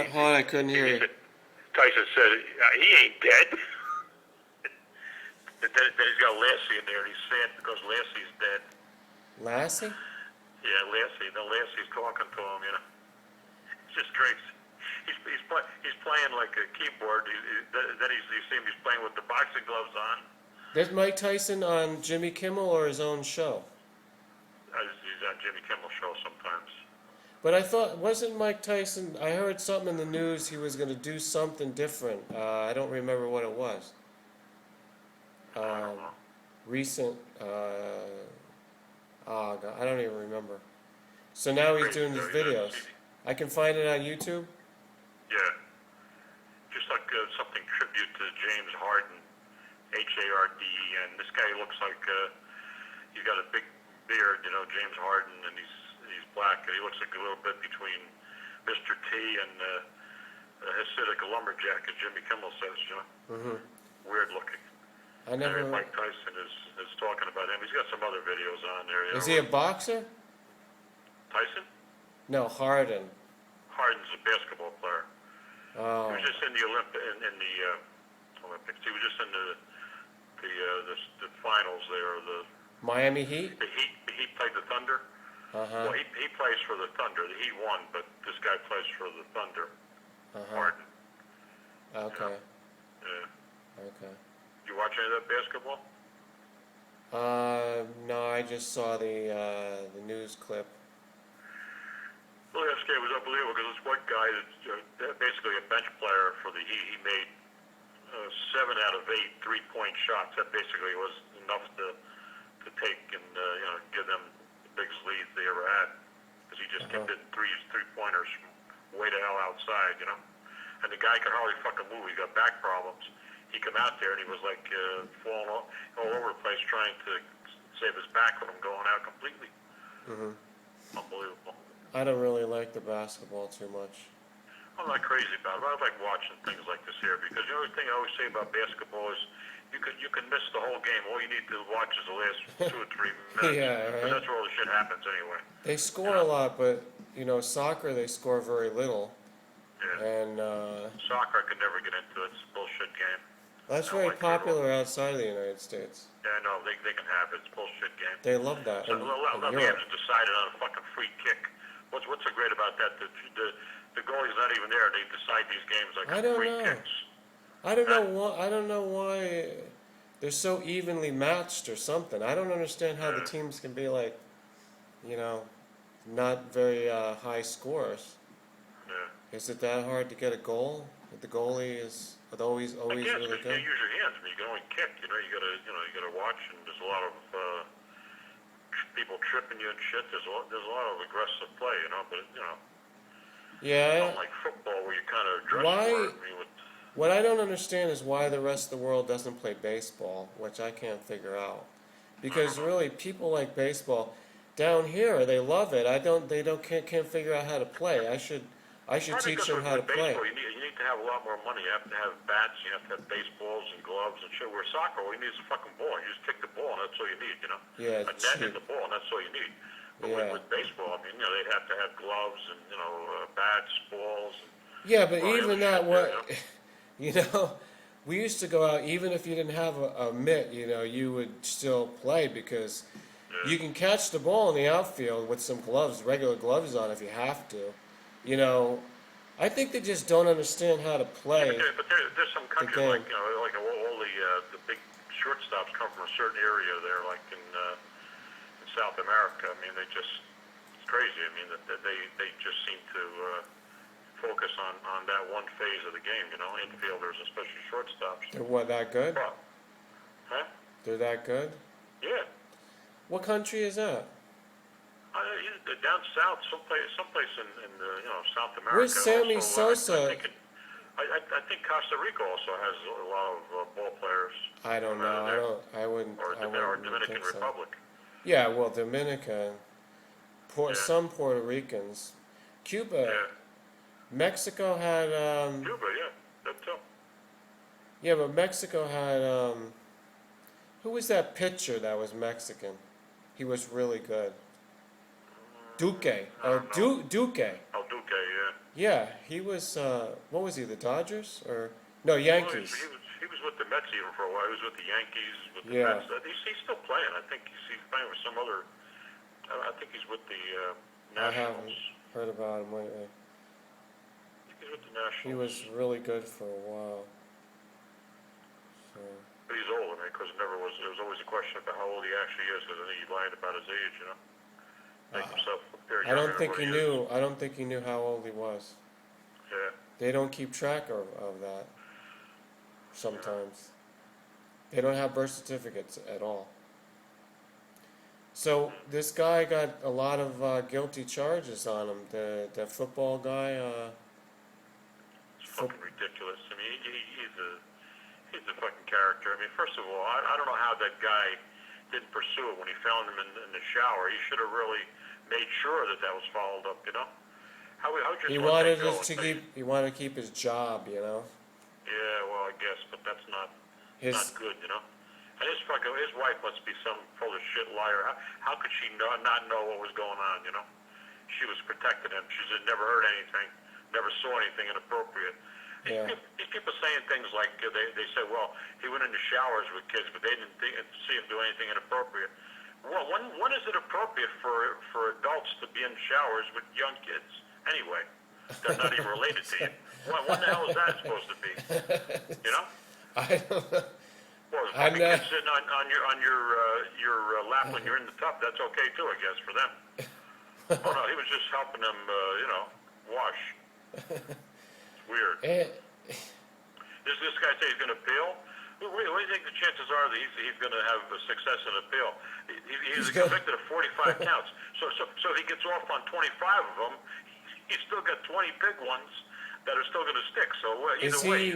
Hold on, I couldn't hear you. Tyson said, he ain't dead. Then he's got Lassie in there, and he's sad because Lassie's dead. Lassie? Yeah, Lassie. Then Lassie's talking to him, you know. It's just crazy. He's playing like a keyboard. Then you see him, he's playing with the boxing gloves on. There's Mike Tyson on Jimmy Kimmel or his own show? He's on Jimmy Kimmel show sometimes. But I thought, wasn't Mike Tyson, I heard something in the news he was going to do something different. I don't remember what it was. I don't know. Recent, oh God, I don't even remember. So now he's doing these videos. I can find it on YouTube? Yeah. Just like something tribute to James Harden, Harden. This guy looks like he's got a big beard, you know, James Harden, and he's black, and he looks like a little bit between Mr. T and Hasidic lumberjack, as Jimmy Kimmel says, you know. Mm-hmm. Weird looking. I never. And Mike Tyson is talking about him. He's got some other videos on there. Is he a boxer? Tyson? No, Harden. Harden's a basketball player. Oh. He was just in the Olympics. He was just in the finals there. Miami Heat? The Heat played the Thunder. Uh-huh. Well, he plays for the Thunder. The Heat won, but this guy plays for the Thunder. Uh-huh. Harden. Okay. Yeah. Okay. You watch any of that basketball? No, I just saw the news clip. Well, this game was unbelievable because this one guy that's basically a bench player for the Heat. He made 7 out of 8 3-point shots. That basically was enough to take and give them the biggest lead they ever had because he just kept hitting three-pointers from way the hell outside, you know. And the guy could hardly fucking move. He got back problems. He came out there and he was like falling all over the place trying to save his back from him going out completely. Mm-hmm. Unbelievable. I don't really like the basketball too much. I'm not crazy about it. I like watching things like this here because the only thing I always say about basketball is you can miss the whole game. All you need to watch is the last 2 or 3 minutes. Yeah, right. Because that's where all the shit happens anyway. They score a lot, but soccer they score very little. Yeah. And soccer I could never get into. It's a bullshit game. that's very popular outside of the United States. Yeah, no, they can have it. It's a bullshit game. They love that. So, a lot of games are decided on a fucking free kick. What's so great about that? The goalie's not even there. They decide these games like free kicks. I don't know why they're so evenly matched or something. I don't understand how the teams can be like, not very high scores. Yeah. Is it that hard to get a goal? The goalie is always really good. You can't use your hands. I mean, you can only kick. You gotta watch, and there's a lot of people tripping you and shit. There's a lot of aggressive play, but Yeah. Not like football where you kind of dress for it. What I don't understand is why the rest of the world doesn't play baseball, which I can't figure out. Because really, people like baseball down here. They love it. Can't figure out how to play. I should teach them how to play. You need to have a lot more money. You have to have bats. You have to have baseballs and gloves and shit. Where soccer, all you need is a fucking ball. You just kick the ball, and that's all you need. Yeah, a net and the ball, and that's all you need. But with baseball, I mean, they'd have to have gloves and bats, balls. Yeah, but even that we used to go out. Even if you didn't have a mitt, you would still play because you can catch the ball in the outfield with some gloves, regular gloves on, if you have to. I think they just don't understand how to play. Yeah, but there's some countries like all the big shortstops come from a certain area there, like in South America. I mean, it's crazy. I mean, that they just seem to focus on that one phase of the game. Infielders, especially shortstops. They're that good? Huh? They're that good? Yeah. What country is that? Down south, someplace in South America. Where's Sammy Sosa? I think Costa Rica also has a lot of ball players. I don't know. I wouldn't. Or Dominican Republic. Yeah, well, Dominican, some Puerto Ricans, Cuba, Mexico had. Cuba, yeah, that too. Yeah, but Mexico had. Who was that pitcher that was Mexican? He was really good. Duque. Oh, Duque, yeah. Yeah, he was. What was he? The Dodgers or no Well, Yankees? he was with the Mets even for a while. He was with the Yankees, with the Yeah, Mets. He's still playing. I think he's playing with some other. I think he's with the I Nationals. haven't heard about him lately. I think he's with the He Nationals. was really good for a while. So But he's old, I mean, because there was always a question about how old he actually is, because I think he lied about his age, you know. Make himself appear I younger don't than think what he he is. knew. I don't think he knew how old he was. Yeah. They don't keep track of that. Sometimes they don't have birth certificates at all. So this guy got a lot of guilty charges on him. The football guy. It's fucking ridiculous. I mean, he's a fucking character. I mean, first of all, I don't know how that guy didn't pursue it when he found him in the shower. He should have really made sure that was followed up, you know? How just He let wanted that go us and to say, keep. He wanted to keep his job. You know. yeah, well, I guess, but that's not His. good, you know? And his wife must be some full of shit liar. How could she not know what was going on, you know? She was protecting him. She said never heard anything, never saw anything inappropriate. Yeah. These people saying things like they say, well, he went into showers with kids, but they didn't see him do anything inappropriate. Well, when is it appropriate for adults to be in showers with young kids? Anyway, they're not even related to you. When the hell is that supposed to be? You know? I don't know. Well, if I'm a kid not. sitting on your lap when you're in the tub, that's okay too, I guess, for them. Oh no, he was just helping them, wash. Weird. This guy say he's going to appeal? What do you think the chances are that he's going to have a success in appeal? He's convicted of 45 counts. So if he gets off on 25 of them, he's still got 20 big ones that are still going to stick. So either way,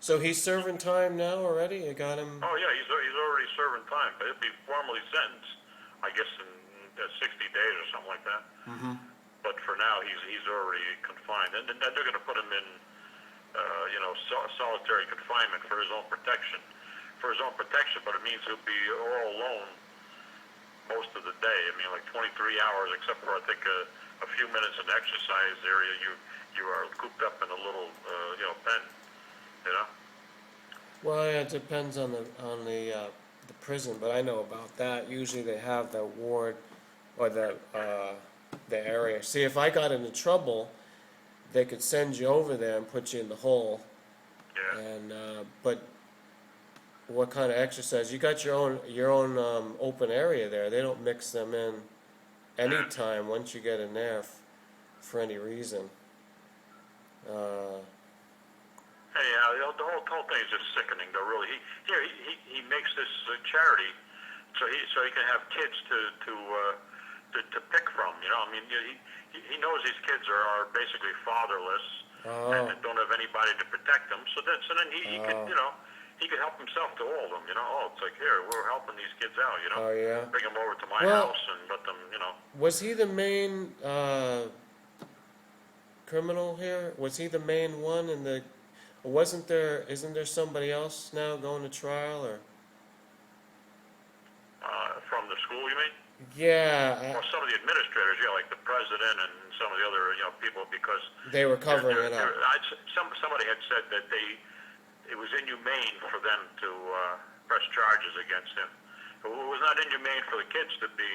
So he's serving time now already? You got him? oh yeah, he's already serving time, but he'll be formally sentenced, I guess, in 60 days or something like that. Mm-hmm. But for now, he's already confined, and then they're going to put him in, solitary confinement for his own protection. But it means he'll be all alone most of the day. I mean, like 23 hours, except for I think a few minutes in the exercise area. You are cooped up in a little, pen. You know. Well, yeah, it depends on the prison, but I know about that. Usually they have the ward or the area. See, if I got into trouble, they could send you over there and put you in the hole. Yeah. And but what kind of exercise? You got your own open area there. They don't mix them in anytime once you get in there for any reason. Anyhow, the whole thing is just sickening, though. Really, he makes this charity so he can have kids to pick from. You know, I mean, he knows these kids are basically fatherless and don't have anybody to protect them. So then he could he could help himself to all of them. You know, it's like here we're helping these kids out. You know, Oh yeah. bring them over to my house and let them. Was he the main criminal here? Was he the main one in the? Isn't there somebody else now going to trial or? From the school, you mean? Yeah. Or some of the administrators, like the president and some of the other people, because They were covering it up. Somebody had said that it was inhumane for them to press charges against him. It was not inhumane for the kids to be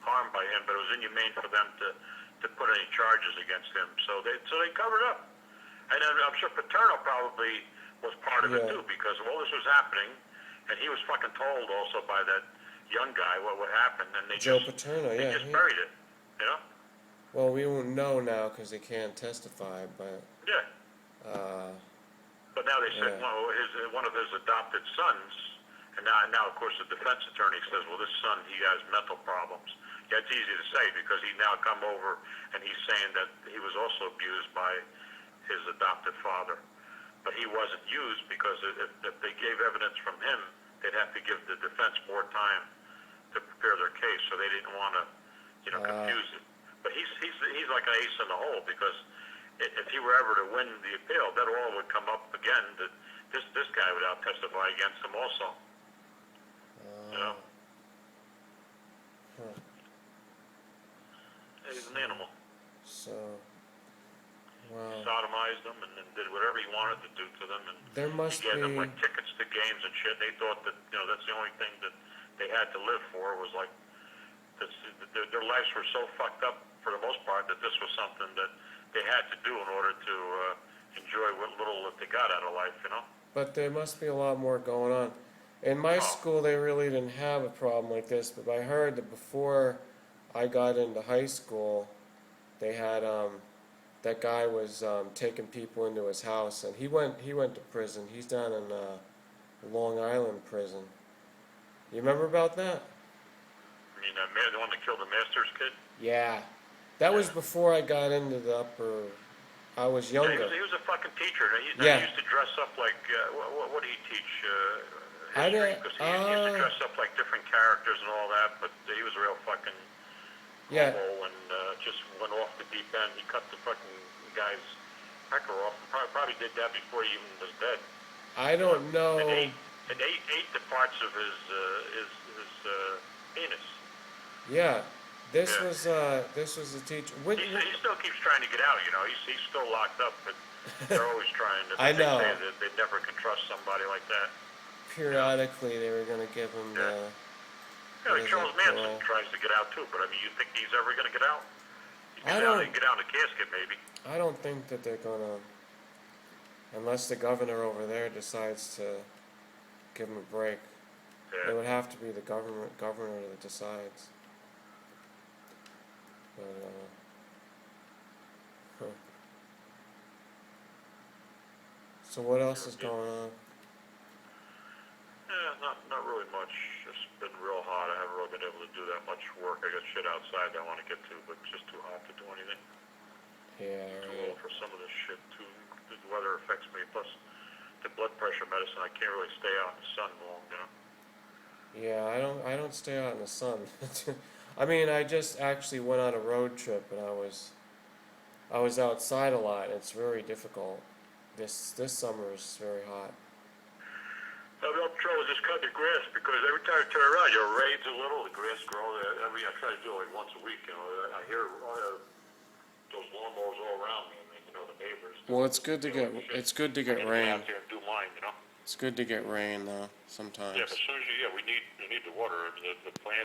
harmed by him, but it was inhumane for them to put any charges against him. So they covered up. And I'm sure Paterno probably was part of it too, because all this was happening, and he was fucking told also by that young guy what happened, and they just buried it, you know. Well, we won't know now because they can't testify, but. Yeah. But now they said one of his adopted sons, and now of course the defense attorney says, well, this son, he has mental problems. Yeah, it's easy to say because he now come over and he's saying that he was also abused by his adopted father, but he wasn't used because if they gave evidence from him, they'd have to give the defense more time to prepare their case, so they didn't want to, confuse it. But he's like an ace in the hole because if he were ever to win the appeal, that all would come up again. That this guy would out testify against him also. He's an animal. So. Wow. sodomized them and did whatever he wanted to do to them, and There he must gave them be. like tickets to games and shit. They thought that that's the only thing that they had to live for was like this, their lives were so fucked up for the most part that this was something that they had to do in order to enjoy what little that they got out of life, But there must be a lot more going on. In my Oh. school, they really didn't have a problem like this, but I heard that before I got into high school, they had that guy was taking people into his house, and he went to prison. He's down in Long Island prison. You remember about that? I mean, the one that killed the Masters kid. Yeah, that was before I got into the upper. I was Yeah, younger. he was a fucking teacher. And he Yeah. used to dress up like what did he teach? I History, didn't. because he used to dress up like different characters and all that. But he was a real fucking Yeah. homo and just went off the deep end. He cut the fucking guy's pecker off. Probably did that before he even was dead. I don't know. And ate the parts of his penis. Yeah, this Yeah. was a teacher. He still keeps trying to get out. He's still locked up, but they're always trying to. I know. They say that they never can trust somebody like that. Periodically, they were going to give him the. Like Charles Manson tries to get out too, but I mean, you think he's ever going to get out? He I can get out in a casket, maybe. I don't think that they're going to, unless the governor over there decides to give him a break. Yeah. It would have to be the governor that decides. But huh. So what else is going on? Yeah, not really much. It's been real hot. I haven't really been able to do that much work. I got shit outside that I want to get to, but it's just too hot to do anything. Yeah, Too right. old for some of this shit. The weather affects me. Plus, the blood pressure medicine. I can't really stay out in the sun long. Yeah, I don't stay out in the sun. I mean, I just actually went on a road trip and I was outside a lot. It's very difficult. This summer is very hot. I'm having trouble just cutting the grass because every time I turn around, it rains a little, the grass grows. I mean, I try to do it like once a week. I hear those lawnmowers all around me. I mean, the neighbors. Well, it's good to get I rain. gotta get out there and do mine. It's good to get rain though sometimes. Yeah, but as soon as we need the water. The plant.